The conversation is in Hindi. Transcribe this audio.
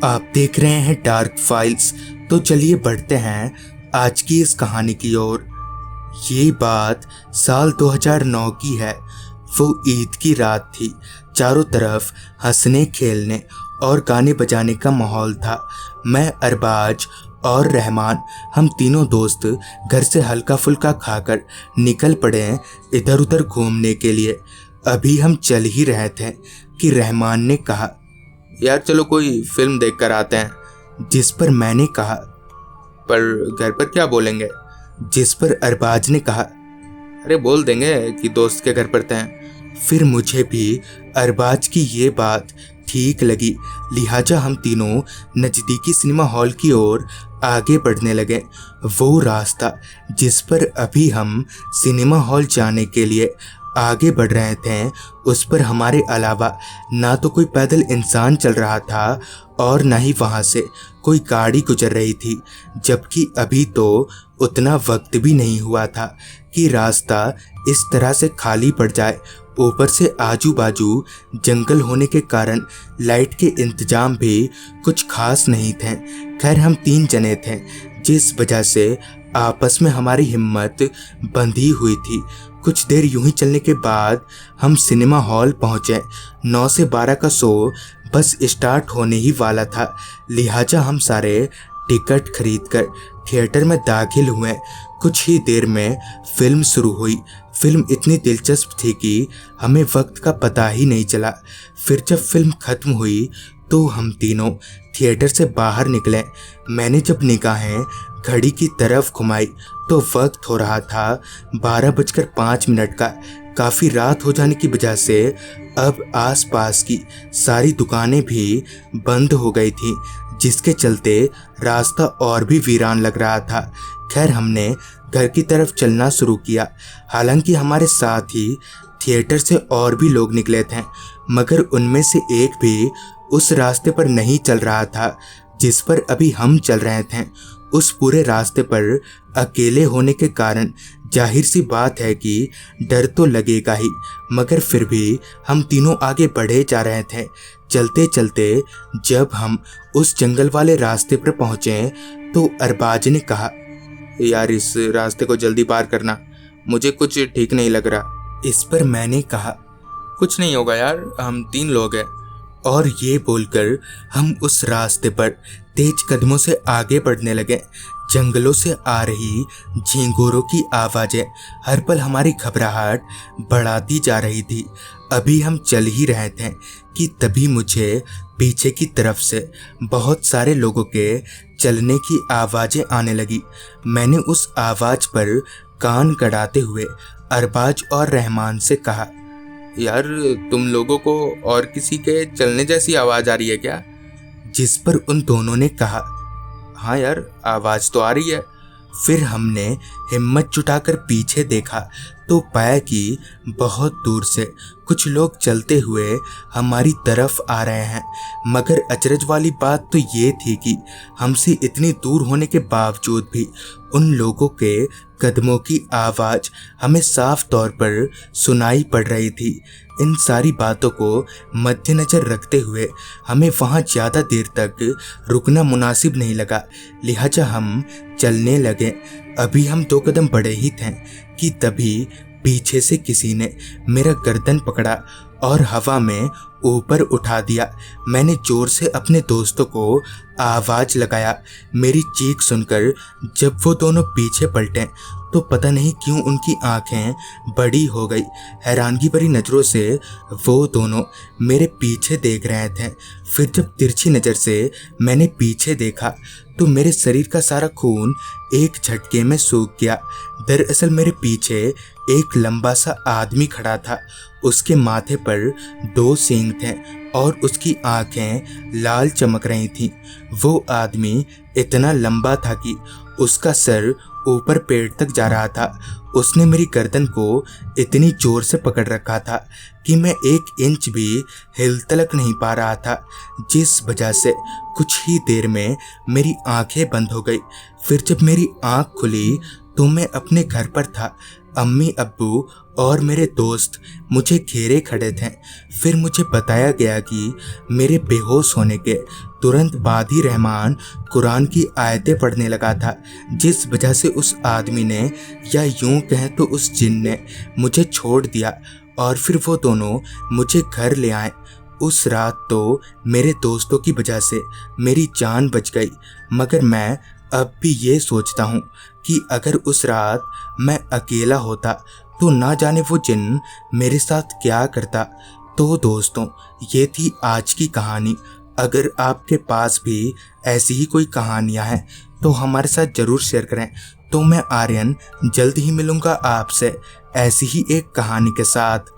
आप देख रहे हैं डार्क फाइल्स। तो चलिए बढ़ते हैं आज की इस कहानी की ओर। ये बात साल 2009 की है। वो ईद की रात थी। चारों तरफ हंसने खेलने और गाने बजाने का माहौल था। मैं, अरबाज और रहमान, हम तीनों दोस्त घर से हल्का फुल्का खाकर निकल पड़े हैं इधर उधर घूमने के लिए। अभी हम चल ही रहे थे कि रहमान ने कहा, यार चलो कोई फिल्म देख कर आते हैं। जिस पर मैंने कहा, पर घर पर क्या बोलेंगे? जिस पर अरबाज ने कहा, अरे बोल देंगे कि दोस्त के घर पर थे। फिर मुझे भी अरबाज की ये बात ठीक लगी, लिहाजा हम तीनों नज़दीकी सिनेमा हॉल की ओर आगे बढ़ने लगे। वो रास्ता जिस पर अभी हम सिनेमा हॉल जाने के लिए आगे बढ़ रहे थे, उस पर हमारे अलावा ना तो कोई पैदल इंसान चल रहा था और ना ही वहाँ से कोई गाड़ी गुजर रही थी। जबकि अभी तो उतना वक्त भी नहीं हुआ था कि रास्ता इस तरह से खाली पड़ जाए। ऊपर से आजू बाजू जंगल होने के कारण लाइट के इंतजाम भी कुछ खास नहीं थे। खैर, हम 3 जने थे, जिस वजह से आपस में हमारी हिम्मत बंधी हुई थी। कुछ देर यूं ही चलने के बाद हम सिनेमा हॉल पहुंचे। 9 से 12 का शो बस स्टार्ट होने ही वाला था, लिहाजा हम सारे टिकट खरीदकर थिएटर में दाखिल हुए। कुछ ही देर में फिल्म शुरू हुई। फिल्म इतनी दिलचस्प थी कि हमें वक्त का पता ही नहीं चला। फिर जब फिल्म खत्म हुई तो हम तीनों थिएटर से बाहर निकले। मैंने जब निगाहें घड़ी की तरफ घुमाई तो वक्त हो रहा था 12:05 का। काफ़ी रात हो जाने की वजह से अब आसपास की सारी दुकानें भी बंद हो गई थीं, जिसके चलते रास्ता और भी वीरान लग रहा था। खैर, हमने घर की तरफ चलना शुरू किया। हालांकि हमारे साथ ही थिएटर से और भी लोग निकले थे, मगर उनमें से एक भी उस रास्ते पर नहीं चल रहा था जिस पर अभी हम चल रहे थे। उस पूरे रास्ते पर अकेले होने के कारण जाहिर सी बात है कि डर तो लगेगा ही, मगर फिर भी हम तीनों आगे बढ़े जा रहे थे। चलते चलते जब हम उस जंगल वाले रास्ते पर पहुंचे तो अरबाज ने कहा, यार इस रास्ते को जल्दी पार करना, मुझे कुछ ठीक नहीं लग रहा। इस पर मैंने कहा, कुछ नहीं होगा यार, हम 3 लोग हैं। और ये बोलकर हम उस रास्ते पर तेज कदमों से आगे बढ़ने लगे। जंगलों से आ रही झींगुरों की आवाज़ें हर पल हमारी घबराहट बढ़ाती जा रही थी। अभी हम चल ही रहे थे कि तभी मुझे पीछे की तरफ से बहुत सारे लोगों के चलने की आवाज़ें आने लगी। मैंने उस आवाज़ पर कान गड़ाते हुए अरबाज और रहमान से कहा, यार तुम लोगों को और किसी के चलने जैसी आवाज आ रही है क्या? जिस पर उन दोनों ने कहा, हाँ यार आवाज तो आ रही है। फिर हमने हिम्मत जुटाकर पीछे देखा तो पाया कि बहुत दूर से कुछ लोग चलते हुए हमारी तरफ आ रहे हैं। मगर अचरज वाली बात तो ये थी कि हमसे इतनी दूर होने के बावजूद भी उन लोगों के कदमों की आवाज़ हमें साफ तौर पर सुनाई पड़ रही थी। इन सारी बातों को मद्देनजर रखते हुए हमें वहाँ ज़्यादा देर तक रुकना मुनासिब नहीं लगा, लिहाजा हम चलने लगे। अभी हम 2 कदम बढ़े ही थे कि तभी पीछे से किसी ने मेरा गर्दन पकड़ा और हवा में ऊपर उठा दिया। मैंने जोर से अपने दोस्तों को आवाज़ लगाया। मेरी चीख सुनकर जब वो दोनों पीछे पलटे तो पता नहीं क्यों उनकी आंखें बड़ी हो गई। हैरानगी भरी नज़रों से वो दोनों मेरे पीछे देख रहे थे। फिर जब तिरछी नज़र से मैंने पीछे देखा तो मेरे शरीर का सारा खून एक झटके में सूख गया। दरअसल मेरे पीछे एक लंबा सा आदमी खड़ा था। उसके माथे पर 2 सींग थे और उसकी आंखें लाल चमक रही थीं। वो आदमी इतना लंबा था कि उसका सर ऊपर पेट तक जा रहा था। उसने मेरी गर्दन को इतनी जोर से पकड़ रखा था कि मैं 1 इंच भी हिल तलक नहीं पा रहा था, जिस वजह से कुछ ही देर में मेरी आंखें बंद हो गई। फिर जब मेरी आंख खुली तो मैं अपने घर पर था। अम्मी अब्बू और मेरे दोस्त मुझे घेरे खड़े थे। फिर मुझे बताया गया कि मेरे बेहोश होने के तुरंत बाद ही रहमान कुरान की आयतें पढ़ने लगा था, जिस वजह से उस आदमी ने, या यूं कहें तो उस जिन ने, मुझे छोड़ दिया और फिर वो दोनों मुझे घर ले आए। उस रात तो मेरे दोस्तों की वजह से मेरी जान बच गई, मगर मैं अब भी ये सोचता हूँ कि अगर उस रात मैं अकेला होता तो ना जाने वो जिन मेरे साथ क्या करता। तो दोस्तों, ये थी आज की कहानी। अगर आपके पास भी ऐसी ही कोई कहानियाँ हैं तो हमारे साथ ज़रूर शेयर करें। तो मैं आर्यन जल्द ही मिलूँगा आपसे ऐसी ही एक कहानी के साथ।